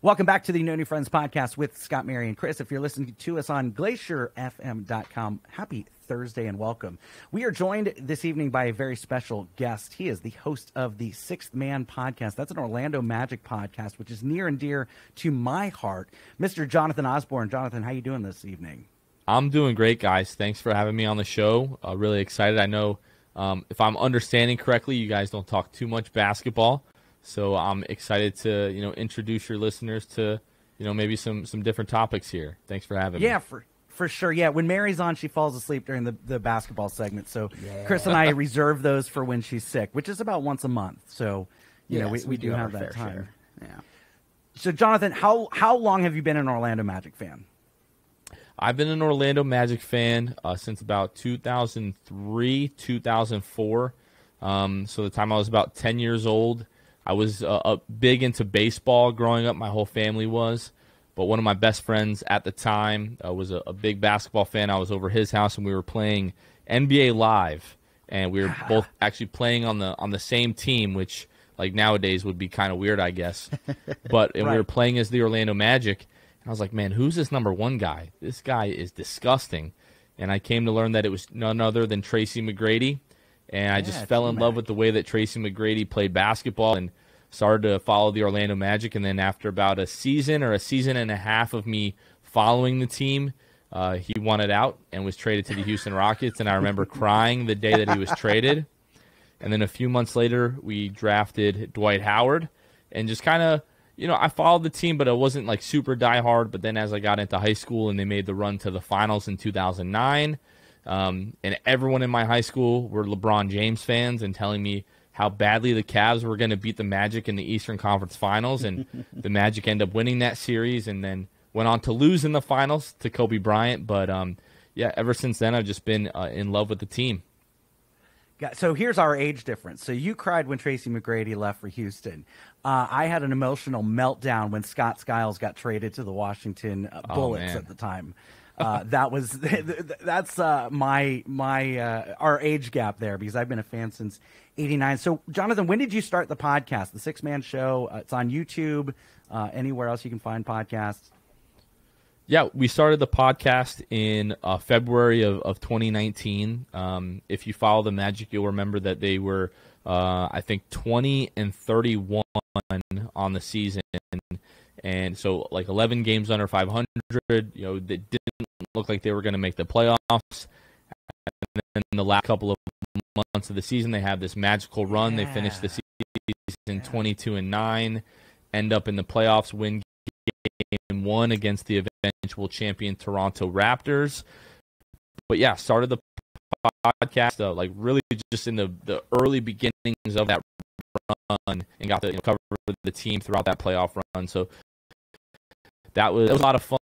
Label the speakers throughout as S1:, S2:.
S1: Welcome back to the No New Friends podcast with Scott, Mary, and Chris. If you're listening to us on glacierfm.com, happy Thursday and welcome. We are joined this evening by a very special guest. He is the host of the Sixth Man podcast. That's an Orlando Magic podcast, which is near and dear to my heart. Mr. Jonathon Osbourne. Jonathan, how you doing this evening?
S2: I'm doing great, guys. Thanks for having me on the show. Really excited. I know if I'm understanding correctly, you guys don't talk too much basketball. So I'm excited to, introduce your listeners to, maybe some different topics here. Thanks for having me.
S1: Yeah, for sure. Yeah, when Mary's on, she falls asleep during the basketball segment. So Chris and I reserve those for when she's sick, which is about once a month. So, we do have that time.
S3: Share. Yeah.
S1: So, Jonathan, how long have you been an Orlando Magic fan?
S2: I've been an Orlando Magic fan since about 2003, 2004. So the time I was about 10 years old. I was big into baseball growing up. My whole family was. But one of my best friends at the time was a big basketball fan. I was over his house, and we were playing NBA Live. And we were both actually playing on the same team, which like nowadays would be kind of weird, I guess. But we were playing as the Orlando Magic. And I was like, man, who's this number one guy? This guy is disgusting. And I came to learn that it was none other than Tracy McGrady. And I just fell in love with the way that Tracy McGrady played basketball and started to follow the Orlando Magic. And then after about a season or a season and a half of me following the team, he wanted out and was traded to the Houston Rockets. And I remember crying the day that he was traded. And then a few months later, we drafted Dwight Howard and just kind of, I followed the team, but I wasn't like super diehard. But then as I got into high school and they made the run to the finals in 2009, and everyone in my high school were LeBron James fans and telling me how badly the Cavs were going to beat the Magic in the Eastern Conference Finals. And the Magic ended up winning that series and then went on to lose in the finals to Kobe Bryant. But, ever since then, I've just been in love with the team.
S1: So here's our age difference. So you cried when Tracy McGrady left for Houston. I had an emotional meltdown when Scott Skiles got traded to the Washington Bullets at the time. That's our age gap there because I've been a fan since '89. So Jonathan, when did you start the podcast, the Six Man Show? It's on YouTube. Anywhere else you can find podcasts?
S2: Yeah, we started the podcast in February of 2019. If you follow the Magic, you'll remember that they were, I think, 20-31 on the season. And so, like, 11 games under 500, they didn't look like they were going to make the playoffs. And then in the last couple of months of the season, they have this magical run. They finished the season 22-9, end up in the playoffs, win game 1 against the eventual champion Toronto Raptors. But yeah, started the podcast like really just in the early beginnings of that run and got to cover the team throughout that playoff run. So that was a lot of fun.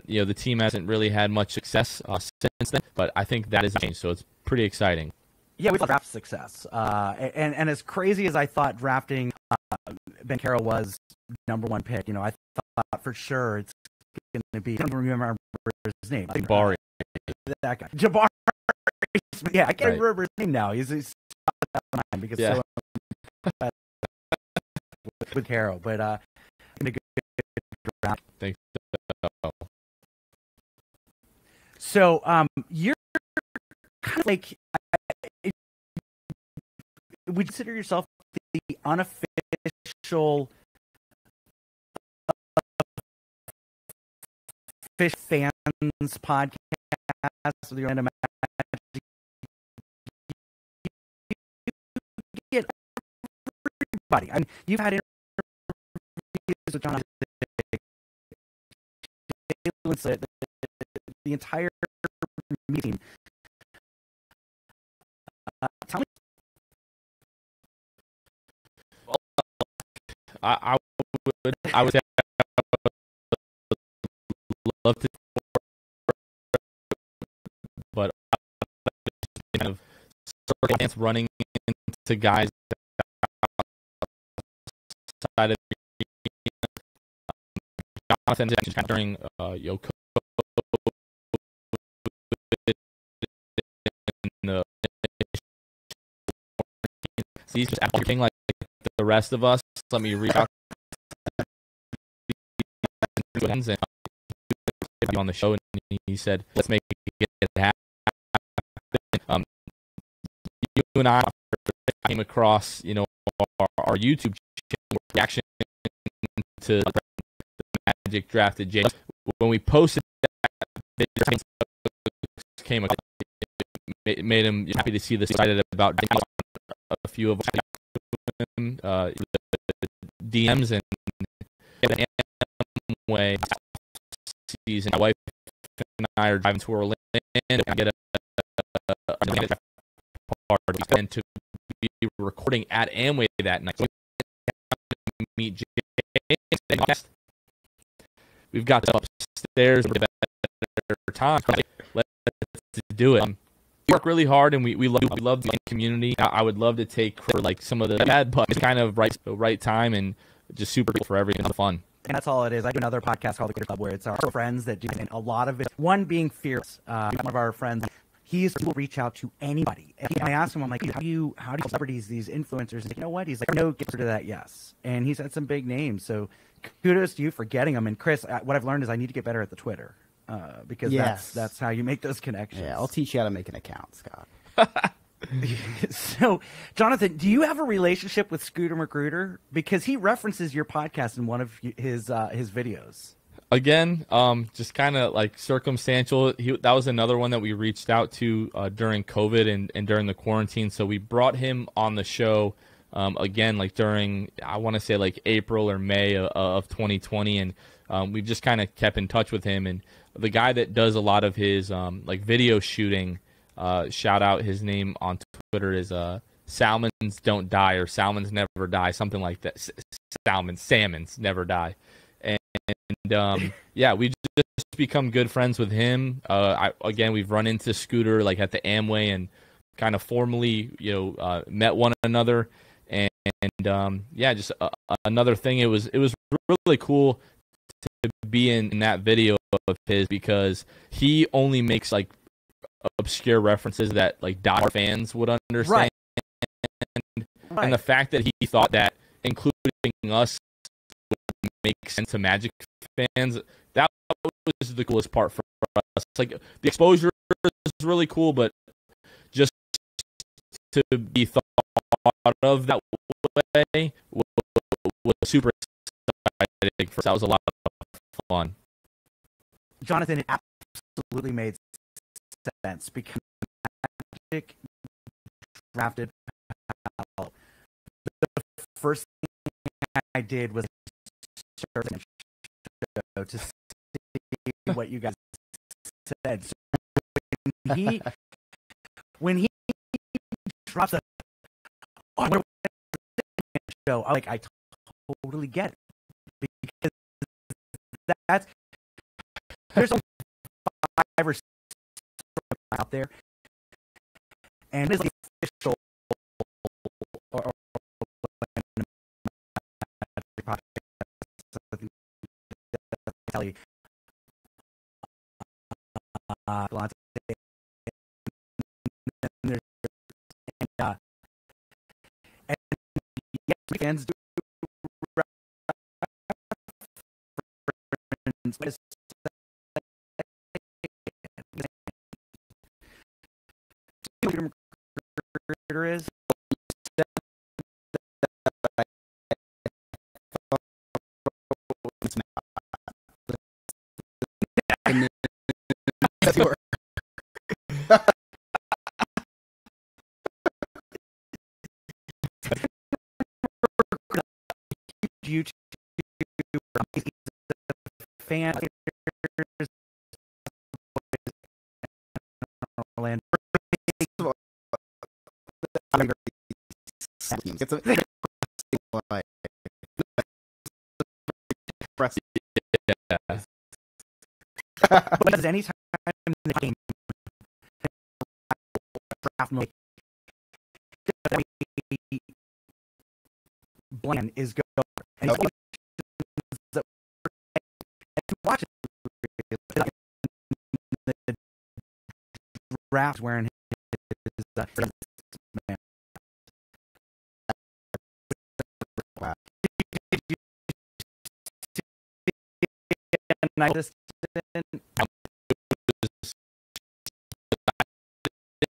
S2: The team hasn't really had much success since then, but I think that is a change. So it's pretty exciting.
S1: Yeah, we draft success. And as crazy as I thought drafting Ben Carroll was number one pick, I thought for sure it's going to be, I don't remember his name.
S2: Jabari.
S1: That guy. Jabari. Yeah, I can't remember his name now. He's because so with Carroll. But a good draft.
S2: Thanks.
S1: So you're kind of like, would you consider yourself the unofficial Fish Fans podcast of the Orlando Magic? You get everybody. I mean, you've had interviews with John, the entire meeting. Tell me.
S2: I would say love to, but kind of circumstance running into guys outside of Jonathon during he's just acting like the rest of us. Let me reach out and on the show, and he said, "Let's make it happen." You and I came across, our YouTube channel reaction to the Magic drafted James. When we posted that, came across, it made him happy to see this. Excited about a few of them, DMs and way season. My wife and I are driving to Orlando and get a party and to be recording at Amway that night. Meet James. We've got them upstairs. Time. Let's do it. We work really hard, and we love the community. I would love to take for like some of the bad, but it's kind of right time and just super cool for everything. Fun.
S1: And that's all it is. I do another podcast called The Creator Club where it's our friends that do, and a lot of it. One being fierce. One of our friends, he will reach out to anybody. And I asked him, I'm like, how do you celebrities, these influencers? And you know what? He's like, no, get rid of that, yes. And he's had some big names. So kudos to you for getting them. And Chris, what I've learned is I need to get better at the Twitter because that's how you make those connections.
S3: Yeah, I'll teach you how to make an account, Scott.
S1: So, Jonathan, do you have a relationship with Scooter Magruder? Because he references your podcast in one of his videos.
S2: Again, just kind of like circumstantial. That was another one that we reached out to during COVID and during the quarantine. So we brought him on the show again, like during, I want to say like April or May of 2020. And we've just kind of kept in touch with him. And the guy that does a lot of his like video shooting, shout out, his name on Twitter is Salmons Don't Die or Salmons Never Die, something like that. Salmons Never Die. And yeah, we just become good friends with him. Again, we've run into Scooter like at the Amway and kind of formally, met one another. And yeah, just another thing. It was really cool to be in that video of his because he only makes like obscure references that like diehard fans would understand. Right. And the fact that he thought that including us would make sense to Magic fans, that was the coolest part for us. Like the exposure is really cool, but just to be thought of that way was super exciting. That was a lot of fun.
S1: Jonathan, it absolutely made sense because Magic drafted Powell. The first thing I did was to see what you guys said. So when he drops a show, I'm like, I totally get it because that's there's only 5 or 6 out there, and it's the official and fans do is YouTube fan Orlando.
S3: It's a
S1: because anytime the game Bland is going and watch it the draft wearing his man. I just